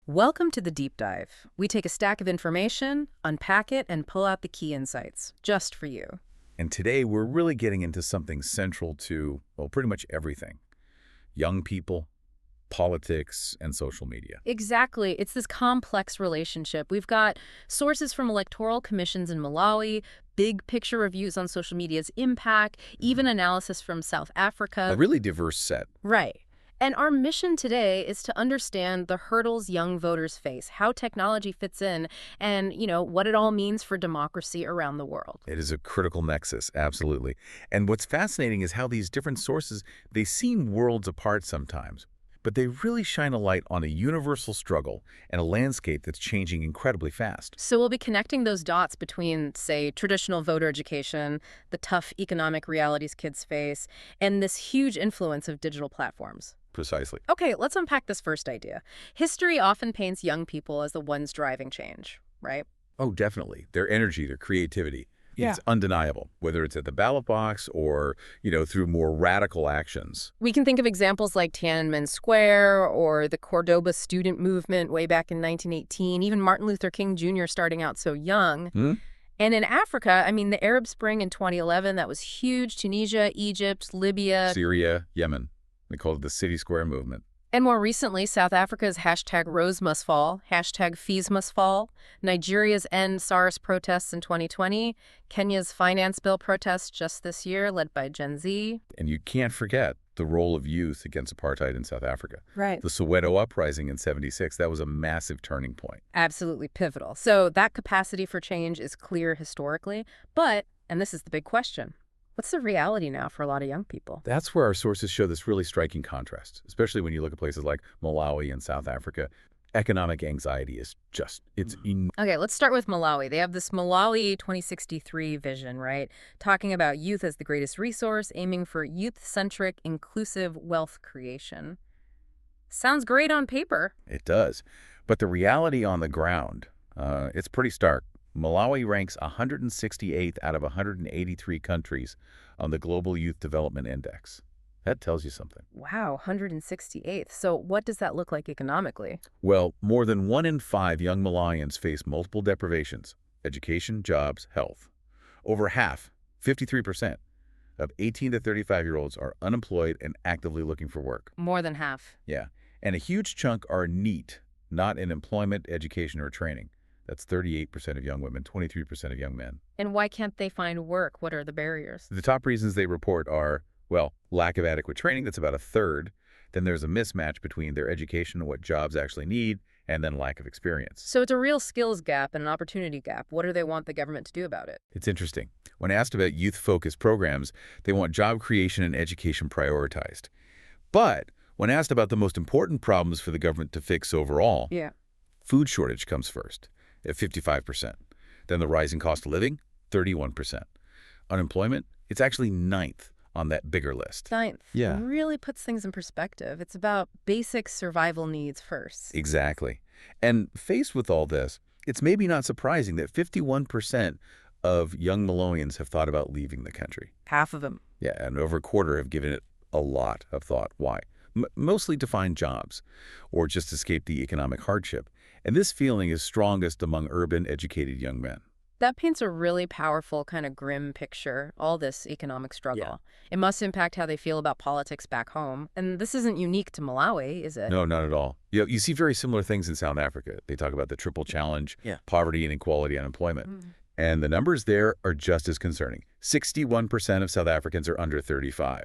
Welcome to the deep dive. We take a stack of information, unpack it, and pull out the key insights, just for you. And today we're really getting into something central to, well, pretty much everything. Young people, politics, and social media. Exactly. It's this complex relationship. We've got sources from electoral commissions in Malawi, big picture reviews on social media's impact, even analysis from South Africa. A really diverse set. Right. And our mission today is to understand the hurdles young voters face, how technology fits in, and, what it all means for democracy around the world. It is a critical nexus, absolutely. And what's fascinating is how these different sources, they seem worlds apart sometimes, but they really shine a light on a universal struggle and a landscape that's changing incredibly fast. So we'll be connecting those dots between, say, traditional voter education, the tough economic realities kids face, and this huge influence of digital platforms. Precisely. Okay, let's unpack this first idea. History often paints young people as the ones driving change, right? Oh, definitely. Their energy, their creativity. Yeah. It's undeniable, whether it's at the ballot box or, through more radical actions. We can think of examples like Tiananmen Square or the Cordoba student movement way back in 1918, even Martin Luther King Jr. starting out so young. And in Africa, the Arab Spring in 2011, that was huge. Tunisia, Egypt, Libya. Syria, Yemen. They call it the City Square movement. And more recently, South Africa's #RoseMustFall, #FeesMustFall, Nigeria's End SARS protests in 2020, Kenya's finance bill protests just this year led by Gen Z. And you can't forget the role of youth against apartheid in South Africa. Right. The Soweto uprising in '76, that was a massive turning point. Absolutely pivotal. So that capacity for change is clear historically, but, and this is the big question, what's the reality now for a lot of young people? That's where our sources show this really striking contrast, especially when you look at places like Malawi and South Africa. Economic anxiety is Okay, let's start with Malawi. They have this Malawi 2063 vision, right? Talking about youth as the greatest resource, aiming for youth-centric, inclusive wealth creation. Sounds great on paper. It does. But the reality on the ground, it's pretty stark. Malawi ranks 168th out of 183 countries on the Global Youth Development Index. That tells you something. Wow, 168th. So what does that look like economically? Well, more than 1 in 5 young Malawians face multiple deprivations: education, jobs, health. Over half, 53%, of 18 to 35-year-olds are unemployed and actively looking for work. More than half. Yeah. And a huge chunk are NEET, not in employment, education, or training. That's 38% of young women, 23% of young men. And why can't they find work? What are the barriers? The top reasons they report are, well, lack of adequate training, that's about a third. Then there's a mismatch between their education and what jobs actually need, and then lack of experience. So it's a real skills gap and an opportunity gap. What do they want the government to do about it? It's interesting. When asked about youth-focused programs, they want job creation and education prioritized. But when asked about the most important problems for the government to fix overall, food shortage comes first, at 55%. Then the rising cost of living, 31%. Unemployment, it's actually 9th on that bigger list. 9th. Yeah. It really puts things in perspective. It's about basic survival needs first. Exactly. And faced with all this, it's maybe not surprising that 51% of young Malawians have thought about leaving the country. Half of them. Yeah, and over a quarter have given it a lot of thought. Why? Mostly to find jobs or just escape the economic hardship. And this feeling is strongest among urban, educated young men. That paints a really powerful, kind of grim picture, all this economic struggle. Yeah. It must impact how they feel about politics back home. And this isn't unique to Malawi, is it? No, not at all. You see very similar things in South Africa. They talk about the triple challenge, poverty, inequality, unemployment. And the numbers there are just as concerning. 61% of South Africans are under 35.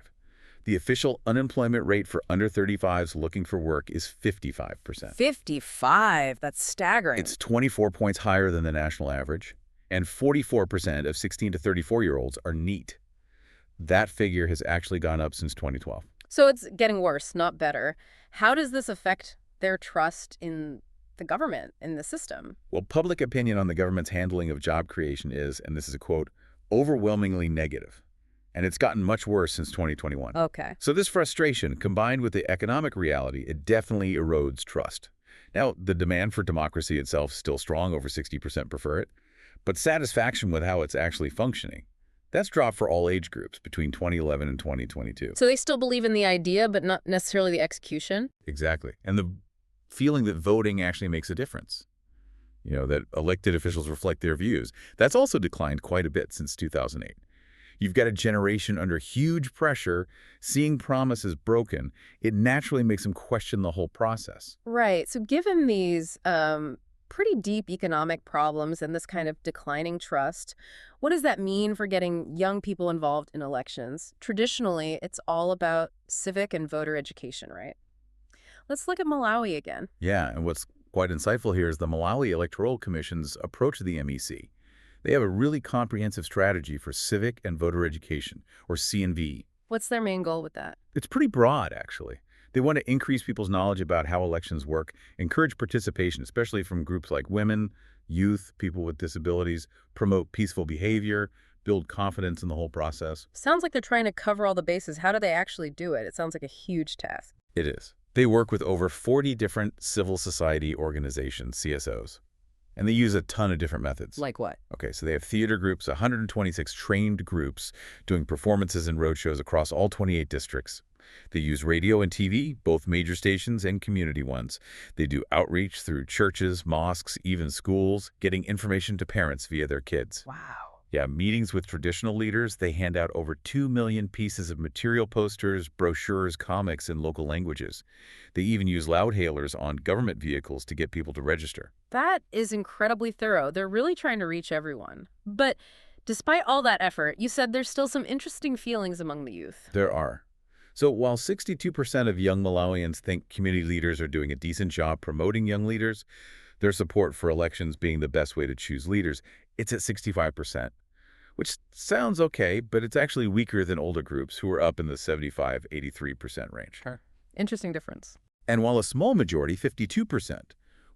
The official unemployment rate for under 35s looking for work is 55%. 55? That's staggering. It's 24 points higher than the national average. And 44% of 16 to 34-year-olds are NEET. That figure has actually gone up since 2012. So it's getting worse, not better. How does this affect their trust in the government, in the system? Well, public opinion on the government's handling of job creation is, and this is a quote, overwhelmingly negative. And it's gotten much worse since 2021. Okay. So this frustration, combined with the economic reality, it definitely erodes trust. Now, the demand for democracy itself is still strong. Over 60% prefer it. But satisfaction with how it's actually functioning, that's dropped for all age groups between 2011 and 2022. So they still believe in the idea, but not necessarily the execution? Exactly. And the feeling that voting actually makes a difference. That elected officials reflect their views. That's also declined quite a bit since 2008. You've got a generation under huge pressure, seeing promises broken. It naturally makes them question the whole process. Right. So given these pretty deep economic problems and this kind of declining trust, what does that mean for getting young people involved in elections? Traditionally, it's all about civic and voter education, right? Let's look at Malawi again. Yeah, and what's quite insightful here is the Malawi Electoral Commission's approach to the MEC. They have a really comprehensive strategy for civic and voter education, or C&V. What's their main goal with that? It's pretty broad, actually. They want to increase people's knowledge about how elections work, encourage participation, especially from groups like women, youth, people with disabilities, promote peaceful behavior, build confidence in the whole process. Sounds like they're trying to cover all the bases. How do they actually do it? It sounds like a huge task. It is. They work with over 40 different civil society organizations, CSOs. And they use a ton of different methods. Like what? Okay, so they have theater groups, 126 trained groups doing performances and roadshows across all 28 districts. They use radio and TV, both major stations and community ones. They do outreach through churches, mosques, even schools, getting information to parents via their kids. Wow. Yeah, meetings with traditional leaders. They hand out over 2 million pieces of material, posters, brochures, comics in local languages. They even use loudhailers on government vehicles to get people to register. That is incredibly thorough. They're really trying to reach everyone. But despite all that effort, you said there's still some interesting feelings among the youth. There are. So while 62% of young Malawians think community leaders are doing a decent job promoting young leaders, their support for elections being the best way to choose leaders, it's at 65%. Which sounds okay, but it's actually weaker than older groups who are up in the 75–83% range. Sure. Interesting difference. And while a small majority, 52%,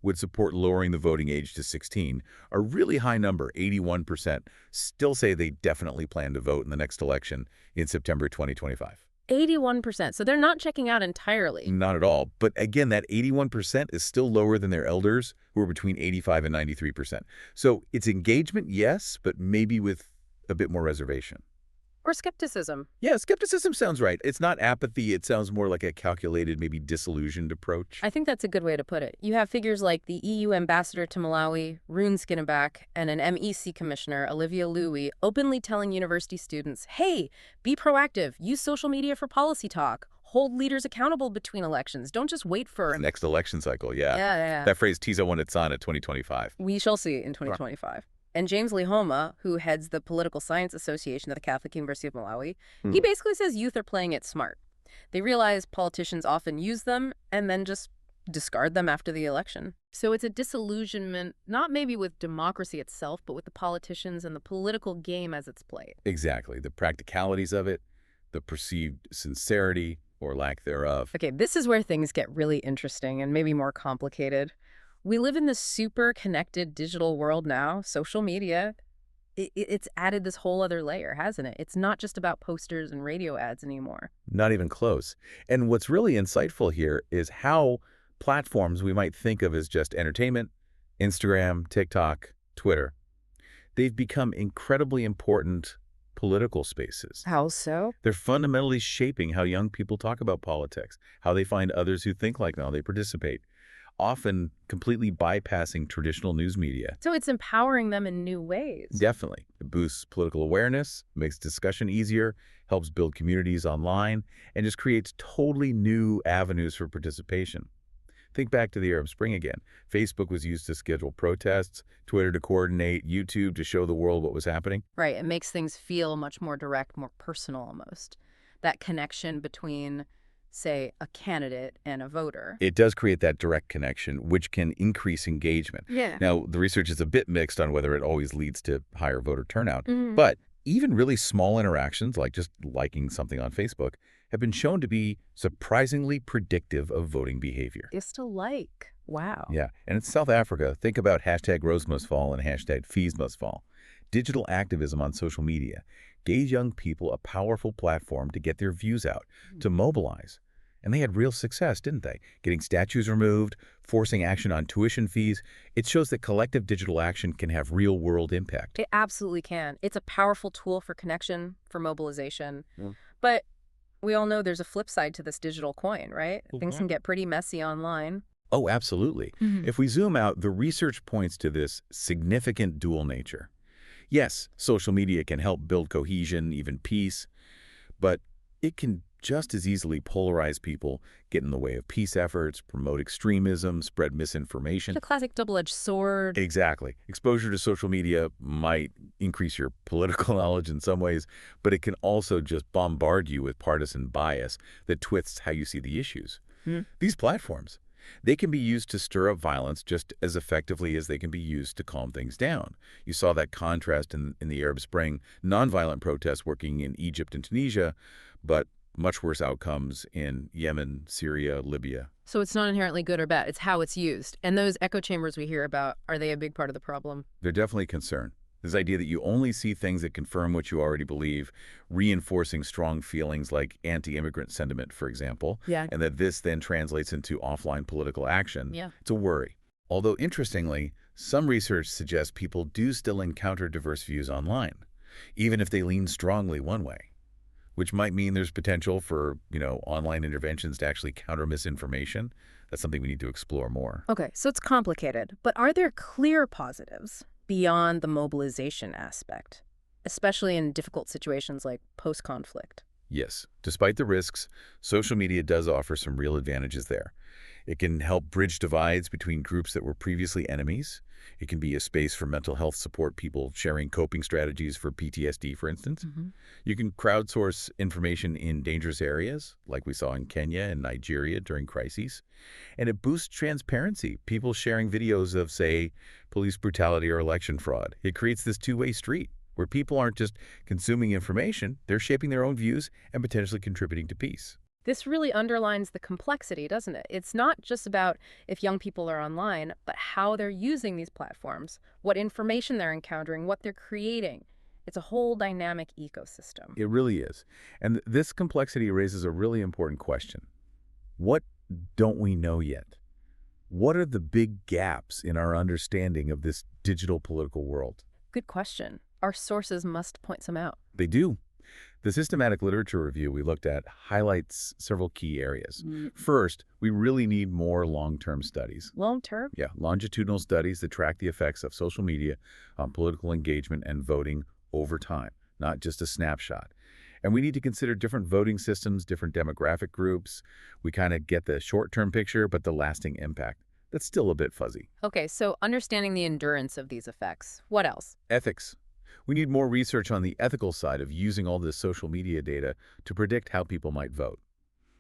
would support lowering the voting age to 16, a really high number, 81%, still say they definitely plan to vote in the next election in September 2025. 81%. So they're not checking out entirely. Not at all. But again, that 81% is still lower than their elders, who are between 85 and 93%. So it's engagement, yes, but maybe with a bit more reservation. Or skepticism. Yeah, skepticism sounds right. It's not apathy. It sounds more like a calculated, maybe disillusioned approach. I think that's a good way to put it. You have figures like the EU ambassador to Malawi, Rune Skinneback, and an MEC commissioner, Olivia Louie, openly telling university students, hey, be proactive, use social media for policy talk, hold leaders accountable between elections, don't just wait for... Next election cycle, yeah. Yeah. That phrase, Tiza when it's on at 2025. We shall see in 2025. And James Lihoma, who heads the Political Science Association of the Catholic University of Malawi, he basically says youth are playing it smart. They realize politicians often use them and then just discard them after the election. So it's a disillusionment, not maybe with democracy itself, but with the politicians and the political game as it's played. Exactly. The practicalities of it, the perceived sincerity or lack thereof. Okay, this is where things get really interesting and maybe more complicated. We live in this super connected digital world now, social media. It's added this whole other layer, hasn't it? It's not just about posters and radio ads anymore. Not even close. And what's really insightful here is how platforms we might think of as just entertainment, Instagram, TikTok, Twitter, they've become incredibly important political spaces. How so? They're fundamentally shaping how young people talk about politics, how they find others who think like them, how they participate, often completely bypassing traditional news media. So it's empowering them in new ways. Definitely. It boosts political awareness, makes discussion easier, helps build communities online, and just creates totally new avenues for participation. Think back to the Arab Spring again. Facebook was used to schedule protests, Twitter to coordinate, YouTube to show the world what was happening. Right. It makes things feel much more direct, more personal almost. That connection between, say, a candidate and a voter. It does create that direct connection, which can increase engagement. Yeah. Now, the research is a bit mixed on whether it always leads to higher voter turnout, but even really small interactions, like just liking something on Facebook, have been shown to be surprisingly predictive of voting behavior. Just to like. Wow. Yeah. And in South Africa, think about hashtag Rose Must Fall and hashtag Fees Must Fall. Digital activism on social media gave young people a powerful platform to get their views out, to mobilize. And they had real success, didn't they? Getting statues removed, forcing action on tuition fees. It shows that collective digital action can have real-world impact. It absolutely can. It's a powerful tool for connection, for mobilization. But we all know there's a flip side to this digital coin, right? Things can get pretty messy online. Oh, absolutely. If we zoom out, the research points to this significant dual nature. Yes, social media can help build cohesion, even peace, but it can just as easily polarize people, get in the way of peace efforts, promote extremism, spread misinformation. The classic double-edged sword. Exactly. Exposure to social media might increase your political knowledge in some ways, but it can also just bombard you with partisan bias that twists how you see the issues. These platforms, they can be used to stir up violence just as effectively as they can be used to calm things down. You saw that contrast in the Arab Spring, nonviolent protests working in Egypt and Tunisia, but much worse outcomes in Yemen, Syria, Libya. So it's not inherently good or bad. It's how it's used. And those echo chambers we hear about, are they a big part of the problem? They're definitely a concern. This idea that you only see things that confirm what you already believe, reinforcing strong feelings like anti-immigrant sentiment, for example, and that this then translates into offline political action. It's a worry. Although, interestingly, some research suggests people do still encounter diverse views online, even if they lean strongly one way, which might mean there's potential for, online interventions to actually counter misinformation. That's something we need to explore more. Okay, so it's complicated, but are there clear positives beyond the mobilization aspect, especially in difficult situations like post-conflict? Yes. Despite the risks, social media does offer some real advantages there. It can help bridge divides between groups that were previously enemies. It can be a space for mental health support, people sharing coping strategies for PTSD, for instance. You can crowdsource information in dangerous areas, like we saw in Kenya and Nigeria during crises. And it boosts transparency, people sharing videos of, say, police brutality or election fraud. It creates this two-way street where people aren't just consuming information, they're shaping their own views and potentially contributing to peace. This really underlines the complexity, doesn't it? It's not just about if young people are online, but how they're using these platforms, what information they're encountering, what they're creating. It's a whole dynamic ecosystem. It really is. And this complexity raises a really important question. What don't we know yet? What are the big gaps in our understanding of this digital political world? Good question. Our sources must point some out. They do. The systematic literature review we looked at highlights several key areas. First, we really need more long-term studies. Long-term? Yeah, longitudinal studies that track the effects of social media on political engagement and voting over time, not just a snapshot. And we need to consider different voting systems, different demographic groups. We kind of get the short-term picture, but the lasting impact, that's still a bit fuzzy. Okay, so understanding the endurance of these effects. What else? Ethics. We need more research on the ethical side of using all this social media data to predict how people might vote.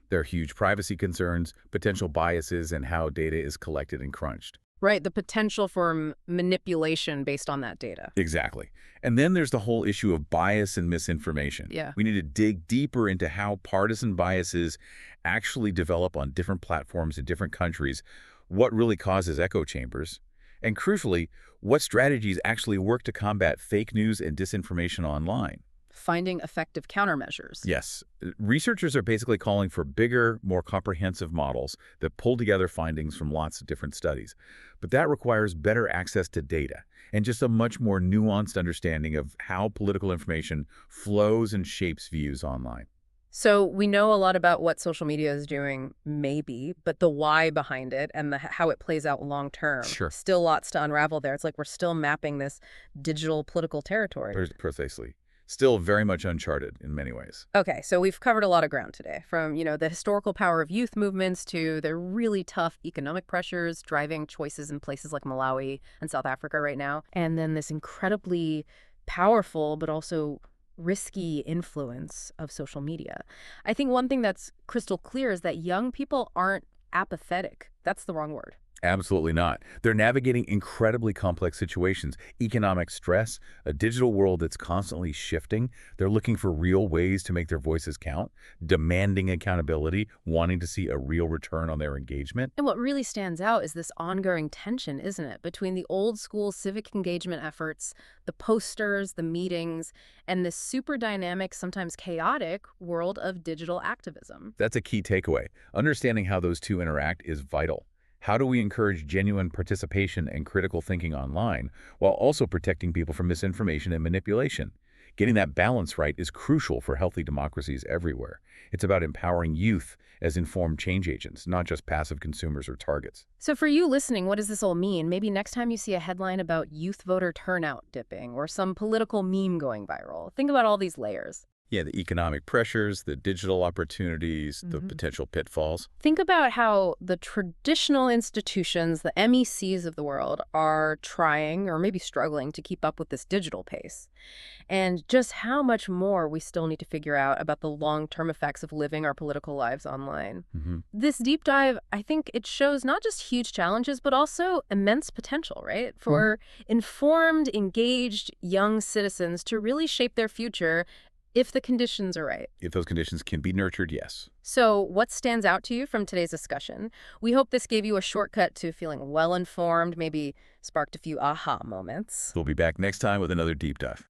There are huge privacy concerns, potential biases, and how data is collected and crunched. Right, the potential for manipulation based on that data. Exactly. And then there's the whole issue of bias and misinformation. We need to dig deeper into how partisan biases actually develop on different platforms in different countries, what really causes echo chambers, and crucially, what strategies actually work to combat fake news and disinformation online. Finding effective countermeasures. Yes. Researchers are basically calling for bigger, more comprehensive models that pull together findings from lots of different studies. But that requires better access to data and just a much more nuanced understanding of how political information flows and shapes views online. So we know a lot about what social media is doing, maybe, but the why behind it and how it plays out long term. Still lots to unravel there. It's like we're still mapping this digital political territory. Precisely. Still very much uncharted in many ways. Okay, so we've covered a lot of ground today, from, the historical power of youth movements to the really tough economic pressures driving choices in places like Malawi and South Africa right now, and then this incredibly powerful but also risky influence of social media. I think one thing that's crystal clear is that young people aren't apathetic. That's the wrong word. Absolutely not. They're navigating incredibly complex situations, economic stress, a digital world that's constantly shifting. They're looking for real ways to make their voices count, demanding accountability, wanting to see a real return on their engagement. And what really stands out is this ongoing tension, isn't it, between the old school civic engagement efforts, the posters, the meetings, and this super dynamic, sometimes chaotic world of digital activism. That's a key takeaway. Understanding how those two interact is vital. How do we encourage genuine participation and critical thinking online while also protecting people from misinformation and manipulation? Getting that balance right is crucial for healthy democracies everywhere. It's about empowering youth as informed change agents, not just passive consumers or targets. So for you listening, what does this all mean? Maybe next time you see a headline about youth voter turnout dipping or some political meme going viral, think about all these layers. Yeah, the economic pressures, the digital opportunities, the potential pitfalls. Think about how the traditional institutions, the MECs of the world, are trying or maybe struggling to keep up with this digital pace. And just how much more we still need to figure out about the long-term effects of living our political lives online. This deep dive, I think it shows not just huge challenges, but also immense potential, right? For informed, engaged young citizens to really shape their future if the conditions are right. If those conditions can be nurtured, yes. So what stands out to you from today's discussion? We hope this gave you a shortcut to feeling well-informed, maybe sparked a few aha moments. We'll be back next time with another deep dive.